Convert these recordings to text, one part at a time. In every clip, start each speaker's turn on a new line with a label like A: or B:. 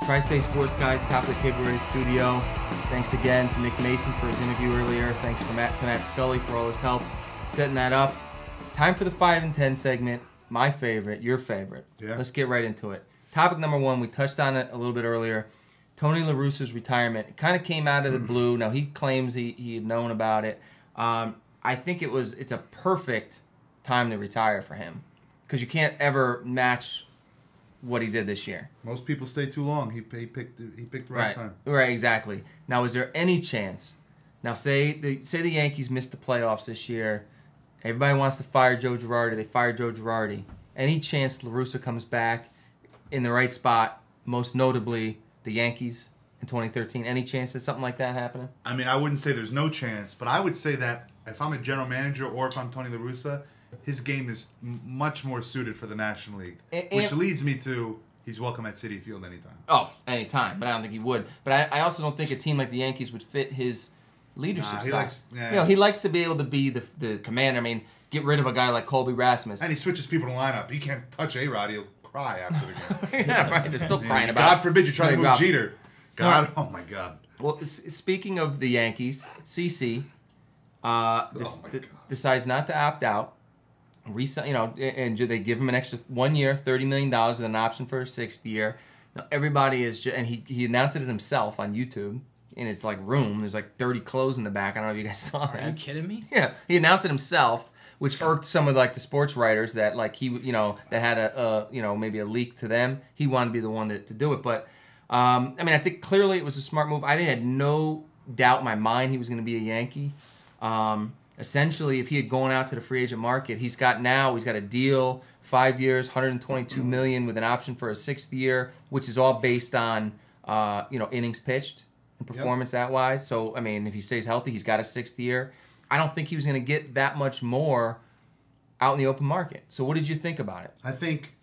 A: Tri-State Sports Guys, top of the February studio. Thanks again to Nick Mason for his interview earlier. Thanks to Matt Scully for all his help setting that up. Time for the 5 and 10 segment. My favorite, your favorite.
B: Yeah.
A: Let's get right into it. Topic number 1, we touched on it a little bit earlier. Tony La Russa's retirement. It kind of came out of the blue. Now, he claims he had known about it. I think it's a perfect time to retire for him because you can't ever match what he did this year.
B: Most people stay too long. He picked the right time.
A: Right, exactly. Now, is there any chance? Now, say the Yankees missed the playoffs this year. Everybody wants to fire Joe Girardi. They fire Joe Girardi. Any chance La Russa comes back in the right spot, most notably the Yankees in 2013? Any chance that something like that happening?
B: I mean, I wouldn't say there's no chance, but I would say that if I'm a general manager or if I'm Tony La Russa, his game is much more suited for the National League, which leads me to he's welcome at Citi Field anytime.
A: Oh, anytime, but I don't think he would. But I also don't think a team like the Yankees would fit his leadership style. He likes to be able to be the commander. I mean, get rid of a guy like Colby Rasmus.
B: And he switches people in the lineup. He can't touch A-Rod. He'll cry after the game.
A: Yeah, right. They're still crying about it.
B: God forbid you try to move Jeter. God, oh my God.
A: Well, speaking of the Yankees, CC decides not to opt out. And they give him an extra 1 year, $30 million with an option for a 6th year. Now everybody is, and he announced it himself on YouTube in his room. There's 30 clothes in the back. I don't know if you guys saw that.
C: Are you kidding me?
A: Yeah, he announced it himself, which irked some of the sports writers that that had a maybe a leak to them. He wanted to be the one to do it, but I think clearly it was a smart move. I had no doubt in my mind he was going to be a Yankee. Essentially, if he had gone out to the free agent market, he's got a deal, 5 years, $122 million with an option for a 6th year, which is all based on innings pitched and performance that wise. So if he stays healthy, he's got a 6th year. I don't think he was going to get that much more out in the open market. So what did you think about it?
B: I think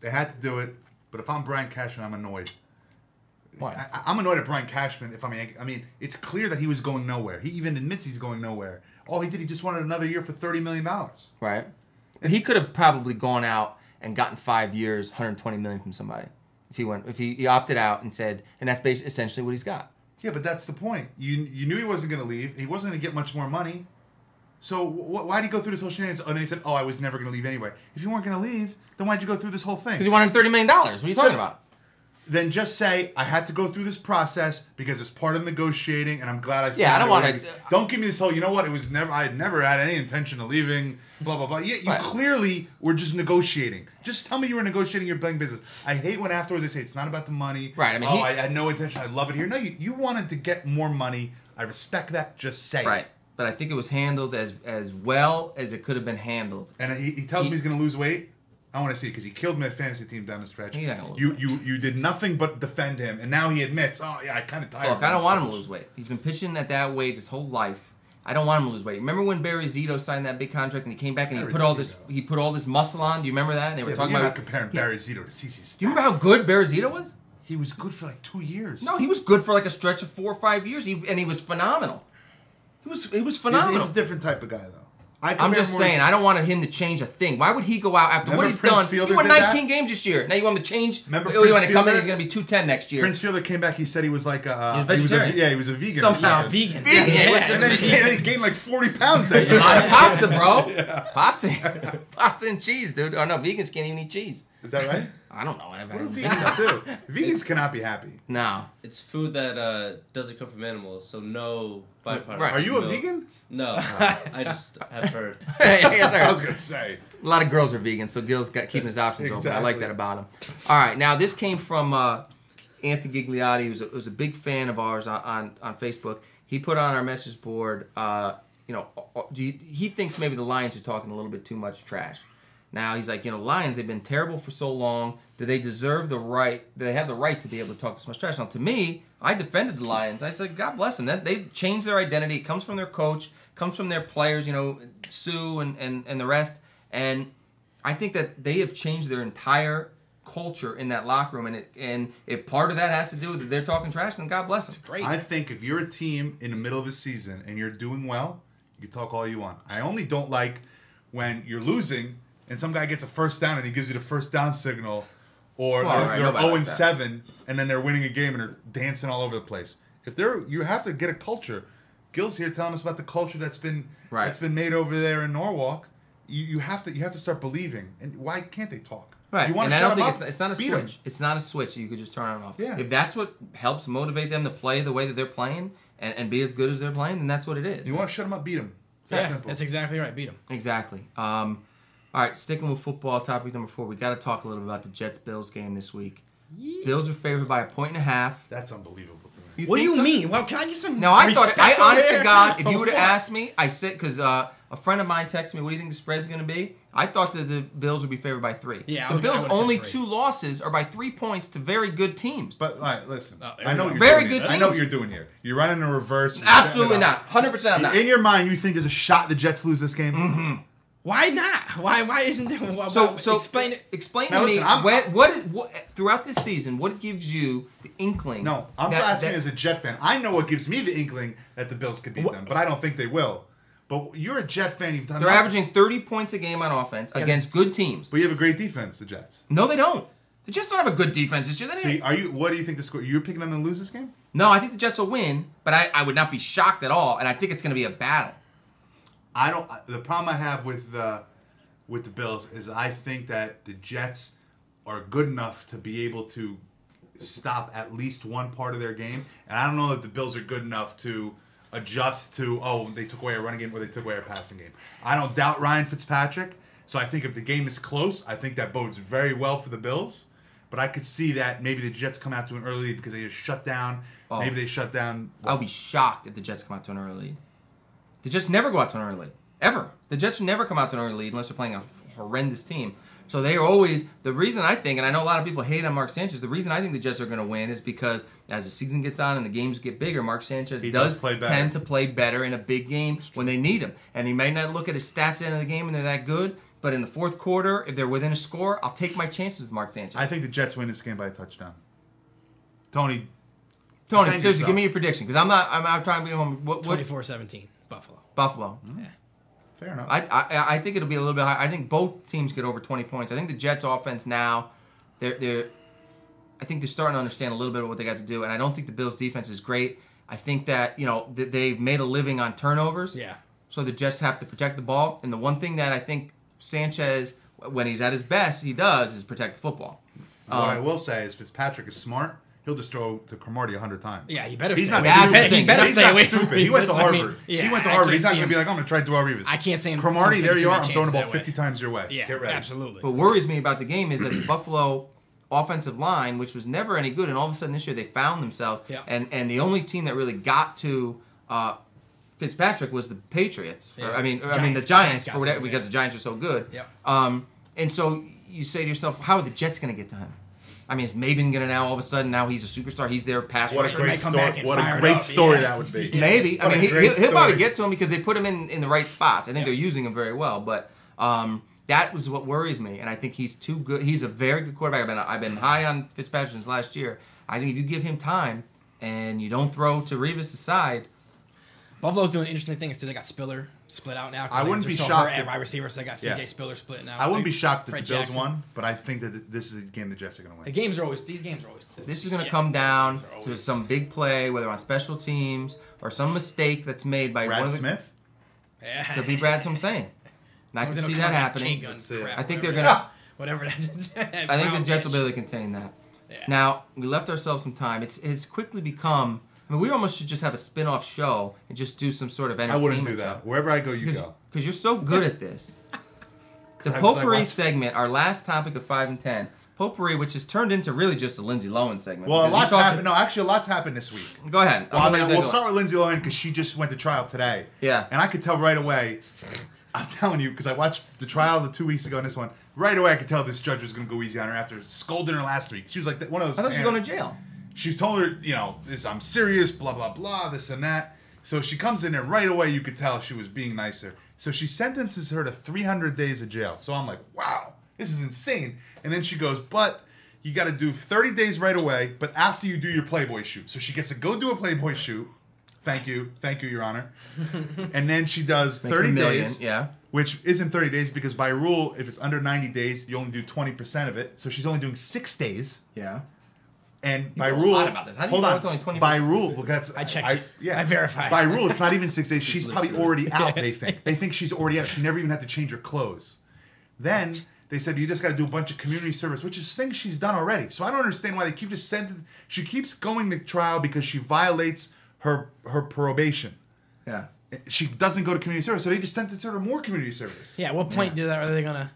B: they had to do it, but if I'm Brian Cashman, I'm annoyed.
A: Why?
B: I'm annoyed at Brian Cashman if I'm a Yankee. I mean, it's clear that he was going nowhere. He even admits he's going nowhere. All he did, he just wanted another year for $30 million.
A: Right. And he could have probably gone out and gotten 5 years, $120 million from somebody. If he opted out and said, and that's basically essentially what he's got.
B: Yeah, but that's the point. You knew he wasn't going to leave. He wasn't going to get much more money. So why did he go through this whole shenanigans? And then he said, I was never going to leave anyway. If you weren't going to leave, then why'd you go through this whole thing?
A: Because you wanted $30 million. What are you talking about?
B: Then just say, I had to go through this process because it's part of negotiating, and I'm glad I found
A: I don't want to...
B: Don't give me this whole, I had never had any intention of leaving, blah, blah, blah. Yeah, you clearly were just negotiating. Just tell me you were negotiating your bank business. I hate when afterwards they say it's not about the money.
A: Right,
B: I had no intention. I love it here. No, you wanted to get more money. I respect that. Just say it.
A: Right. But I think it was handled as well as it could have been handled.
B: And he tells me he's going to lose weight. I want to see it because he killed my fantasy team down the stretch. You did nothing but defend him, and now he admits, I kind of tired.
A: Look, I don't want him to lose weight. He's been pitching at that weight his whole life. I don't want him to lose weight. Remember when Barry Zito signed that big contract and he came back and he put all this muscle on? Do you remember that? And they were talking
B: about.
A: You're
B: not comparing Barry Zito to CC.
A: Do you remember how good Barry Zito was?
B: He was good for 2 years.
A: No, he was good for a stretch of 4 or 5 years, and he was phenomenal. He was phenomenal.
B: He was a different type of guy, though.
A: I'm just saying, I don't want him to change a thing. Why would he go out after what he's done? He won 19 games this year. Now you want him to change?
B: Remember
A: you want to come in, he's going to be 210 next year.
B: Prince Fielder came back, he said he was like a...
A: He was vegetarian.
B: He was a vegan.
A: Somehow.
C: Vegan.
B: And then he gained 40 pounds that year.
A: A lot of pasta, bro. Yeah. Pasta and cheese, dude. Oh, no, vegans can't even eat cheese.
B: Is that right?
A: I don't know.
B: What do vegans do? Vegans cannot be happy.
A: No.
D: It's food that doesn't come from animals, so no byproducts.
B: Right. Are you a vegan?
D: No. I just have heard.
B: I was going to say.
A: A lot of girls are vegan, so Gil's keeping his options open. I like that about him. All right. Now, this came from Anthony Gigliotti, who's a big fan of ours on Facebook. He put on our message board, he thinks maybe the Lions are talking a little bit too much trash. Now, he's like, Lions, they've been terrible for so long. Do they deserve the right? Do they have the right to be able to talk this much trash? Now, to me, I defended the Lions. I said, God bless them. They've changed their identity. It comes from their coach, comes from their players, Sue and the rest. And I think that they have changed their entire culture in that locker room. And if part of that has to do with they're talking trash, then God bless them.
C: Great.
B: I think if you're a team in the middle of the season and you're doing well, you can talk all you want. I only don't like when you're losing and some guy gets a first down and he gives you the first down signal or
A: Well,
B: they're
A: nobody
B: 0-7 and then they're winning a game and they're dancing all over the place. You have to get a culture. Gil's here telling us about the culture that's been made over there in Norwalk. You have to start believing. And why can't they talk?
A: Right.
B: You want
A: and
B: to
A: I
B: shut
A: don't
B: them
A: think
B: up?
A: it's not a
B: Beat
A: switch.
B: 'em.
A: It's not a switch you could just turn on and off.
B: Yeah.
A: If that's what helps motivate them to play the way that they're playing and be as good as they're playing, then that's what it is.
B: You want to shut them up, beat them.
C: That's exactly right. Beat them.
A: Exactly. All right, sticking with football, topic number 4, we got to talk a little about the Jets-Bills game this week.
C: Yeah.
A: Bills are favored by 1.5.
B: That's unbelievable to me.
C: What do
A: think
C: you
A: so?
C: mean? Well, can I get some?
A: No, I thought,
C: respect over
A: honest to
C: there?
A: God, if you would have
C: What?
A: asked me, I said, because a friend of mine texted me, what do you think the spread's going to be? I thought that the Bills would be favored by 3.
C: Yeah,
A: the Bills'
C: I would've said
A: only
C: 3.
A: 2 losses are by 3 points to very good teams.
B: But all right, listen.
C: Oh,
B: I know what you're
A: Very
B: doing
A: good
B: here. I know
A: teams.
B: what you're doing here. You're running a reverse. You're
A: Absolutely
B: setting it up.
A: not. 100% I'm not.
B: In your mind, you think there's a shot the Jets lose this game?
A: Mm-hmm.
C: Why not? Why isn't there?
A: So
C: explain it.
A: Explain
B: Now,
A: to me
B: listen,
A: what throughout this season, what gives you the inkling?
B: No, I'm asking as a Jet fan. I know what gives me the inkling that the Bills could beat them, but I don't think they will. But you're a Jet fan. You've done.
A: They're
B: nothing.
A: averaging 30 points a game on offense against good teams.
B: But you have a great defense, the Jets.
A: No, they don't. The Jets don't have a good defense this year. They
B: So what do you think the score? You're picking them to lose this game?
A: No, I think the Jets will win, but I would not be shocked at all, and I think it's going to be a battle.
B: I don't. The problem I have with the Bills is I think that the Jets are good enough to be able to stop at least one part of their game, and I don't know that the Bills are good enough to adjust to they took away a running game or they took away a passing game. I don't doubt Ryan Fitzpatrick, so I think if the game is close, I think that bodes very well for the Bills. But I could see that maybe the Jets come out to an early lead because they just shut down.
A: Oh.
B: Maybe they shut down.
A: I'll be shocked if the Jets come out to an early lead. The Jets never go out to an early lead. Ever. The Jets never come out to an early lead unless they're playing a horrendous team. So they are always, the reason I think, and I know a lot of people hate on Mark Sanchez, the reason I think the Jets are going to win is because as the season gets on and the games get bigger, Mark Sanchez does tend to play better in a big game when they need him. And he may not look at his stats at the end of the game and they're that good, but in the fourth quarter, if they're within a score, I'll take my chances with Mark Sanchez.
B: I think the Jets win this game by a touchdown. Tony,
A: seriously,
B: yourself.
A: give me your prediction because I'm trying to be home. What
C: 24-17, Buffalo.
A: Buffalo.
C: Yeah.
B: Fair enough.
A: I think it'll be a little bit high. I think both teams get over 20 points. I think the Jets' offense now, I think they're starting to understand a little bit of what they got to do, and I don't think the Bills' defense is great. I think that they've made a living on turnovers.
C: Yeah.
A: So the Jets have to protect the ball, and the one thing that I think Sanchez, when he's at his best, he does is protect the football.
B: What I will say is Fitzpatrick is smart. He'll just throw to Cromartie 100 times.
C: Yeah, he better.
B: He's
C: stay
B: not.
C: away.
B: He
C: better
B: he's
C: stay
B: not
C: away
B: stupid.
C: from
B: He went to
C: Revis. I
B: Harvard.
C: mean, yeah,
B: he went to
C: I
B: Harvard.
C: can't
B: He's not
C: see
B: going to
C: him.
B: be like, I'm going to try Darrelle Revis.
C: I can't say him.
B: Cromartie, there you are. I'm
C: chances
B: throwing the ball
C: that way.
B: 50 times your way.
C: Yeah,
B: Get ready.
C: absolutely.
A: What worries me about the game is that the Buffalo offensive line, which was never any good, and all of a sudden this year they found themselves.
C: Yeah.
A: And the only team that really got to Fitzpatrick was the Patriots.
C: Yeah.
A: I mean the
C: Giants
A: Giants
C: got
A: for whatever
C: to him,
A: because
C: yeah.
A: the Giants are so good.
C: Yep.
A: And so you say to yourself, how are the Jets going to get to him? I mean, is Maben going to now all of a sudden now he's a superstar? He's their pass
B: What a
A: rusher.
B: great
C: might come
B: story!
C: back and
B: What a
C: fire it
B: great
C: up,
B: story
C: yeah.
B: that would be.
A: Maybe. I
B: What
A: mean,
B: a great
A: he'll probably
B: story.
A: get to him because they put him in the right spots. I think they're using him very well. But that was what worries me, and I think he's too good. He's a very good quarterback. I've been high on Fitzpatrick since last year. I think if you give him time and you don't throw to Revis aside.
C: Buffalo's doing interesting things too. They got Spiller split out now.
B: I wouldn't be
C: still
B: shocked
C: hurt at
B: if-
C: wide receiver, so they got
B: Yeah.
C: CJ Spiller splitting out.
B: I wouldn't be shocked that
C: Fred
B: the Bills
C: Jackson.
B: won, but I think that this is a game the Jets are going to win.
C: These games are always close.
A: This is going to
C: Yeah.
A: come down
C: Games are
A: to
C: always-
A: some big play, whether on special teams or some mistake that's made by one
B: Brad
A: of the.
B: Smith.
C: Yeah.
A: Could be Brad. So I'm saying. And I
C: was
A: can
C: in a
A: see
C: car,
A: that happening.
C: chain gun
B: That's it.
C: crap,
A: I think they're
C: whatever
A: gonna.
C: Whatever that is.
A: I think the Jets will be able to contain that.
C: Yeah.
A: Now we left ourselves some time. It's quickly become. I mean, we almost should just have a spin-off show and just do some sort of
B: I
A: entertainment.
B: wouldn't do that. Wherever I go, you go.
A: Because you're so good at this. The
B: 'Cause I
A: potpourri
B: watch-
A: segment, our last topic of 5 and 10. Potpourri, which has turned into really just a Lindsay Lohan segment.
B: Well, a
A: because you
B: lot's
A: talked-
B: happened. No, actually, a lot's happened this week.
A: Go ahead.
B: Well,
A: I'm
B: I
A: gonna
B: mean,
A: let
B: we'll
A: it go.
B: start with Lindsay Lohan because she just went to trial today.
A: Yeah.
B: And I could tell right away. I'm telling you, because I watched the trial the 2 weeks ago and this one. Right away, I could tell this judge was going to go easy on her after scolding her last week. She was like one of those.
A: I thought she was going to jail.
B: She told her, I'm serious, blah, blah, blah, this and that. So she comes in there right away, you could tell she was being nicer. So she sentences her to 300 days of jail. So I'm like, wow, this is insane. And then she goes, but you got to do 30 days right away, but after you do your Playboy shoot. So she gets to go do a Playboy shoot. Thank you, Your Honor. And then she does 30
A: million,
B: days.
A: yeah.
B: which isn't 30 days because by rule, if it's under 90 days, you only do 20% of it. So she's only doing 6 days.
A: Yeah.
B: And
A: You
B: by
A: know a
B: rule,
A: lot about this. How do you
B: hold
A: know
B: on.
A: it's only 20%?
B: By rule, because
C: I checked.
B: I
C: verified.
B: By rule, it's not even 6 days. She's
D: looked
B: probably
D: good.
B: already out. They think she's already out. She never even had to change her clothes. Then they said you just got to do a bunch of community service, which is things she's done already. So I don't understand why they keep just sending. She keeps going to trial because she violates her probation.
A: Yeah.
B: She doesn't go to community service, so they just sent her to more community service.
C: Yeah, at what point are they gonna?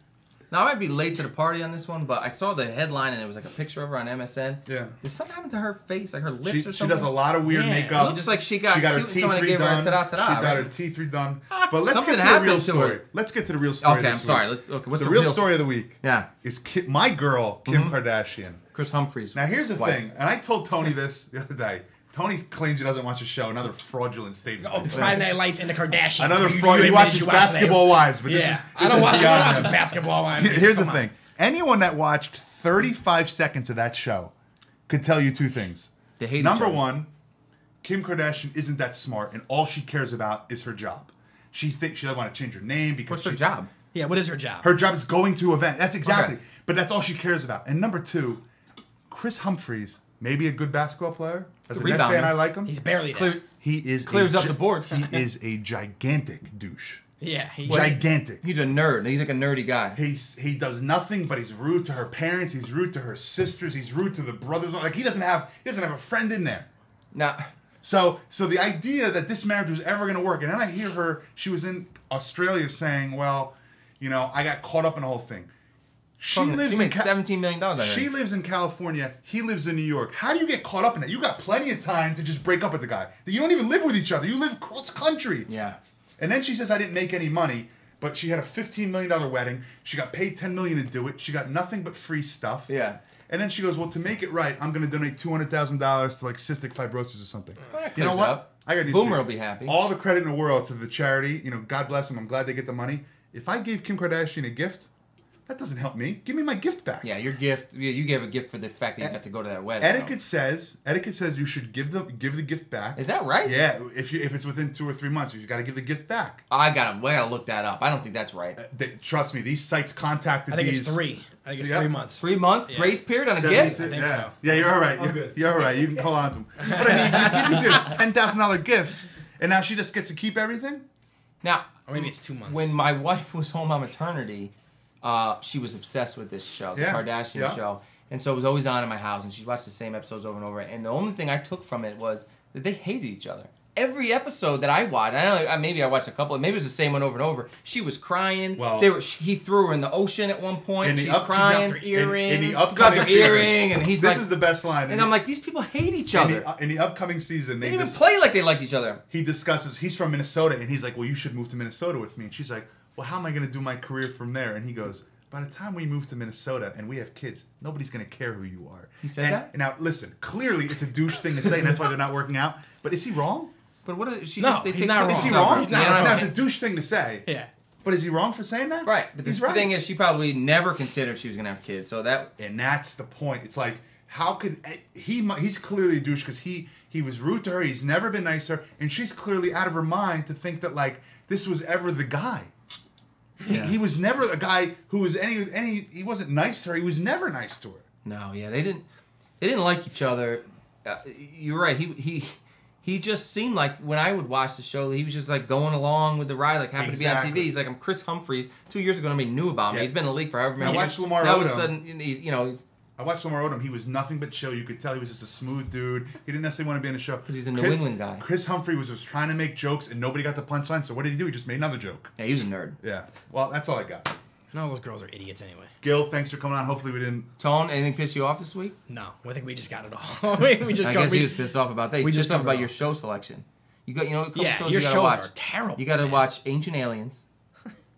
A: Now, I might be late to the party on this one, but I saw the headline and it was like a picture of her on MSN.
B: Yeah.
A: Did something happen to her face, like her lips
B: She
A: or something?
B: does a lot of weird
C: Yeah,
B: makeup.
A: It looks like she got
B: her
A: cute and
B: teeth
A: somebody gave her a
B: redone.
A: ta-da-ta-da,
B: She got
A: right?
B: her teeth redone. But let's
A: Something
B: get to the
A: happened
B: real
A: to
B: story.
A: her.
B: Let's get to the real story.
A: Okay, I'm
B: this
A: sorry.
B: week.
A: What's
B: The real story of the week
A: Yeah.
B: is my girl, Kim Kardashian.
A: Chris Humphries.
B: Now, here's the
A: wife.
B: thing, and I told Tony this the other day. Tony claims he doesn't watch the show. Another fraudulent statement.
C: Oh, Friday Night Lights and the Kardashians.
B: Another
C: You
B: fraud. He
C: admitted
B: watches
C: you watched
B: Basketball Wives, but
C: Yeah,
B: this is
C: I don't watch
B: beyond him.
C: Basketball Wives.
B: Here's the
C: Come on.
B: thing. Anyone that watched 35 seconds of that show could tell you 2 things.
A: They hate each
B: Number
A: other.
B: 1, Kim Kardashian isn't that smart, and all she cares about is her job. She thinks she doesn't want to change her name because
A: What's her
B: she-
A: job?
C: Yeah, what is her job?
B: Her job is going to events. That's exactly.
A: Okay.
B: But that's all she cares about. And number 2, Chris Humphries, maybe a good basketball player. As a Net
A: Rebounding.
B: fan, I like him.
C: He's barely there.
A: Clear,
B: He is
A: clears
B: a
A: up the board.
B: He is a gigantic douche.
C: Yeah,
B: Gigantic.
A: He's a nerd. He's like a nerdy guy.
B: He does nothing, but he's rude to her parents. He's rude to her sisters. He's rude to the brothers. Like he doesn't have a friend in there.
A: Now,
B: So the idea that this marriage was ever going to work, and then I hear her. She was in Australia saying, "Well, you know, I got caught up in the whole thing." She
A: she
B: lives in
A: made $17 million. I heard.
B: She lives in California. He lives in New York. How do you get caught up in that? You got plenty of time to just break up with the guy. You don't even live with each other. You live cross country.
A: Yeah.
B: And then she says, I didn't make any money, but she had a $15 million wedding. She got paid $10 million to do it. She got nothing but free stuff.
A: Yeah.
B: And then she goes, well, to make it right, I'm going to donate $200,000 to like cystic fibrosis or something.
A: Well, that
B: You know
A: clears
B: what?
A: up.
B: I got news
A: Boomer
B: for you.
A: will be happy.
B: All the credit in the world to the charity. You know, God bless them. I'm glad they get the money. If I gave Kim Kardashian a gift, that doesn't help me. Give me my gift back.
A: Yeah, your gift. You gave a gift for the fact that you got to go to that wedding.
B: Etiquette says you should give the gift back.
A: Is that right?
B: Yeah, if it's within 2 or 3 months, you got to give the gift back.
A: I gotta look that up. I don't think that's right.
B: Trust me, these sites contacted
C: I think
B: these.
C: it's 3. I think it's
B: Yeah.
C: 3 months.
A: 3-month
C: Yeah.
A: grace period on a
B: 72
A: gift.
C: I think
B: yeah.
C: so.
B: Yeah, you're all right.
C: I'm good.
B: You're all right. You can hold on to them. But I mean, you give these $10,000 gifts, and now she just gets to keep everything.
A: Now,
C: Or maybe it's 2 months.
A: when my wife was home on maternity, she was obsessed with this show, the
B: Yeah,
A: Kardashian
B: yeah.
A: show, and so it was always on in my house, and she watched the same episodes over and over. And the only thing I took from it was that they hated each other. Every episode that I watched, maybe I watched a couple. Maybe it was the same one over and over. She was crying.
B: Well-
A: he threw her in the ocean at one point.
B: In the
A: She's
B: up-
A: crying.
C: dropped her earring.
B: In the
A: Got
B: upcoming
A: their
B: season,
A: earring, and he's
B: this
A: like,
B: is the best line.
A: and I'm like, these people hate each other.
B: in the upcoming season,
A: They didn't even play like they liked each other.
B: he discusses. He's from Minnesota, and he's like, well, you should move to Minnesota with me. And she's like, well, how am I going to do my career from there? And he goes, by the time we move to Minnesota and we have kids, nobody's going to care who you are.
A: He said that?
B: And now, listen, clearly it's a douche thing to say, and that's why they're not working out. But is he wrong?
A: But what is she?
C: No,
A: just, they
C: he's
A: take
C: not
B: Is he
C: wrong.
B: wrong?
C: He's not
A: Yeah,
C: wrong.
B: Now, it's a douche thing to say.
C: Yeah.
B: But is he wrong for saying that?
A: Right, but
B: He's
A: the
B: right.
A: thing is, she probably never considered she was gonna have kids. So that
B: And that's the point. It's like, how could he's clearly a douche because he was rude to her. He's never been nice to her, and she's clearly out of her mind to think that like this was ever the guy. He was never a guy who was any. He wasn't nice to her. He was never nice to her.
A: no, yeah, they didn't like each other. You're right. He just seemed like when I would watch the show, he was just like going along with the ride, like happy to be on
B: Exactly.
A: TV. He's like, I'm Chris Humphries. 2 years ago, nobody knew about me.
B: Yeah.
A: He's been in the league for however many
B: I
A: years.
B: watched Lamar
A: Now all of a
B: Odom.
A: sudden, he's
B: I watched Lamar Odom. He was nothing but chill. You could tell he was just a smooth dude. He didn't necessarily want to be on the show.
A: 'Cause he's a New England guy.
B: Chris Humphrey was just trying to make jokes, and nobody got the punchline. So what did he do? He just made another joke.
A: yeah, he was a nerd.
B: Yeah. Well, that's all I got.
C: No, those girls are idiots anyway.
B: Gil, thanks for coming on. Hopefully we didn't.
A: Tone, anything piss you off this week?
C: No, I think we just got it all. we just
A: I
C: got,
A: guess
C: we,
A: he was pissed off about that. He's
C: we
A: pissed
C: just
A: off
C: covered
A: about
C: it
A: your
C: all.
A: show selection. You got, a couple
C: Yeah,
A: shows
C: your
A: you gotta
C: shows
A: watch.
C: are terrible.
A: You got to
C: man.
A: watch Ancient Aliens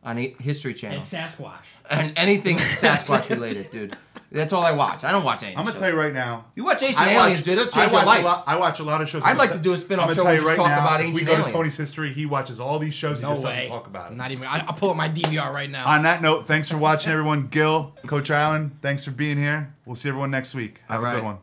A: on History Channel.
C: And Sasquatch.
A: And anything Sasquatch related, dude. That's all I watch. I don't watch anything.
B: I'm gonna tell you right now.
A: You watch Ancient Aliens, dude. It'll change your life.
B: I watch a lot of shows.
A: I'd like to do a spin-off
B: I'm
A: show
B: gonna
A: where
B: tell
A: we
B: you
A: just
B: right
A: talk
B: now,
A: about
B: if we
A: Ancient
B: go to
A: Aliens.
B: Tony's history, he watches all these shows.
C: No
B: he just doesn't
C: way.
B: talk about it.
C: Not even. I'll pull up my DVR right now.
B: On that note, thanks for watching, everyone. Gil, Coach Allen, thanks for being here. We'll see everyone next week. Have
A: All
B: a good
A: right.
B: one.